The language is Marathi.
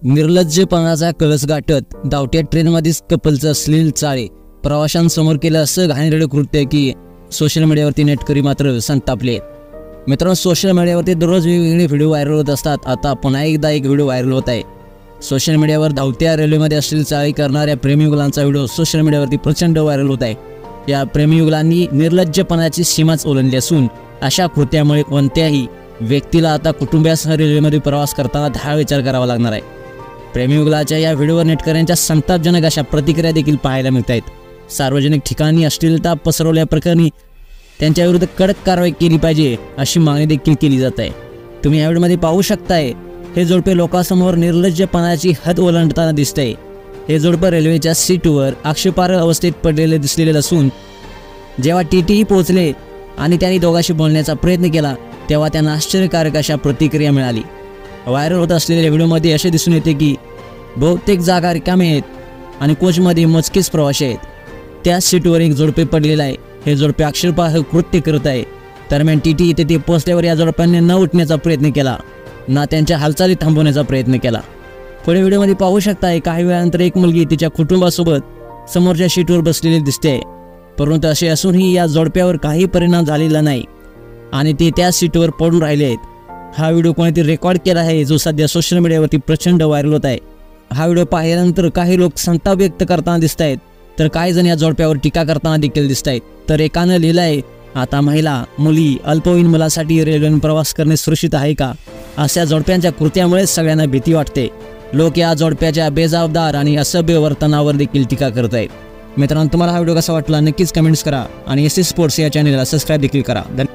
निर्लज्जपणाचा कळस गाठत धावत्या ट्रेनमध्येच कपलचं अश्लील चाळे प्रवाशांसमोर केलं असं घाणेरडं कृत्य की सोशल मीडियावरती नेटकरी मात्र संतापले। मित्रांनो, सोशल मीडियावरती दररोज वेगवेगळे व्हिडिओ व्हायरल होत असतात। आता पुन्हा एकदा एक व्हिडिओ व्हायरल होत आहे। सोशल मीडियावर धावत्या रेल्वेमध्ये अश्लील चाळे करणाऱ्या प्रेमीयुगलांचा व्हिडिओ सोशल मीडियावरती प्रचंड व्हायरल होत आहे। या प्रेमीयुगलांनी निर्लज्जपणाची सीमाच ओलांडली असून अशा कृत्यामुळे कोणत्याही व्यक्तीला आता कुटुंबियासह रेल्वेमध्ये प्रवास करताना 10 विचार करावा लागणार आहे। प्रेमीयुगलाच्या या व्हिडिओवर नेटकऱ्यांच्या संतापजनक अशा प्रतिक्रिया देखील पाहायला मिळत आहेत। सार्वजनिक ठिकाणी अश्लीलता पसरवल्याप्रकरणी त्यांच्याविरुद्ध कडक कारवाई केली पाहिजे अशी मागणी देखील केली जात आहे। तुम्ही या व्हिडिओमध्ये पाहू शकताय, हे जोडपे लोकांसमोर निर्लज्जपणाची हद ओलांडताना दिसतंय। हे जोडपे रेल्वेच्या सीटवर आक्षेपार्ह अवस्थेत पडलेले दिसलेले असून जेव्हा टीटी पोहोचले आणि त्यांनी दोघांशी बोलण्याचा प्रयत्न केला तेव्हा त्यांना आश्चर्यकारक अशा प्रतिक्रिया मिळाली। व्हायरल होत असलेल्या व्हिडिओमध्ये असे दिसून येते की बहुतेक जागा रिकाम्या आहेत आणि कोचमध्ये मोजकेच प्रवासी आहेत। त्या सीटवर एक जोडपे पडलेलं आहे। हे जोडपे आक्षेपार्ह कृत्य करत आहे। दरम्यान टीटी तेथे पोहोचल्यावर या जोडप्यांनी न उठण्याचा प्रयत्न केला ना त्यांच्या हालचाली थांबवण्याचा प्रयत्न केला। पुढे व्हिडिओमध्ये पाहू शकताय, काही वेळानंतर एक मुलगी तिच्या कुटुंबासोबत समोरच्या सीटवर बसलेली दिसते। परंतु असे असूनही या जोडप्यावर काही परिणाम झालेला नाही आणि ते त्या सीटवर पडून राहिले आहेत। हा व्हिडिओ कोणीतरी रेकॉर्ड केला आहे जो सध्या सोशल मीडियावरती प्रचंड व्हायरल होत आहे। हा व्हिडिओ पाहिल्यानंतर काही लोक संताप व्यक्त करताना दिसत आहेत तर काही जण या जोडप्यावर टीका करताना देखील दिसत आहेत। तर एकानं लिहिलं आहे, आता महिला, मुली, अल्पवयीन मुलासाठी रेल्वेने प्रवास करणे सुरक्षित आहे का? अशा जोडप्यांच्या कृत्यामुळे सगळ्यांना भीती वाटते। लोक या जोडप्याच्या बेजबाबदार आणि असभ्य वर्तनावर देखील टीका करत आहेत। मित्रांनो, तुम्हाला हा व्हिडिओ कसा वाटला नक्कीच कमेंट्स करा आणि एस एस स्पोर्ट्स या चॅनलला सबस्क्राईब देखील करा। धन्यवाद।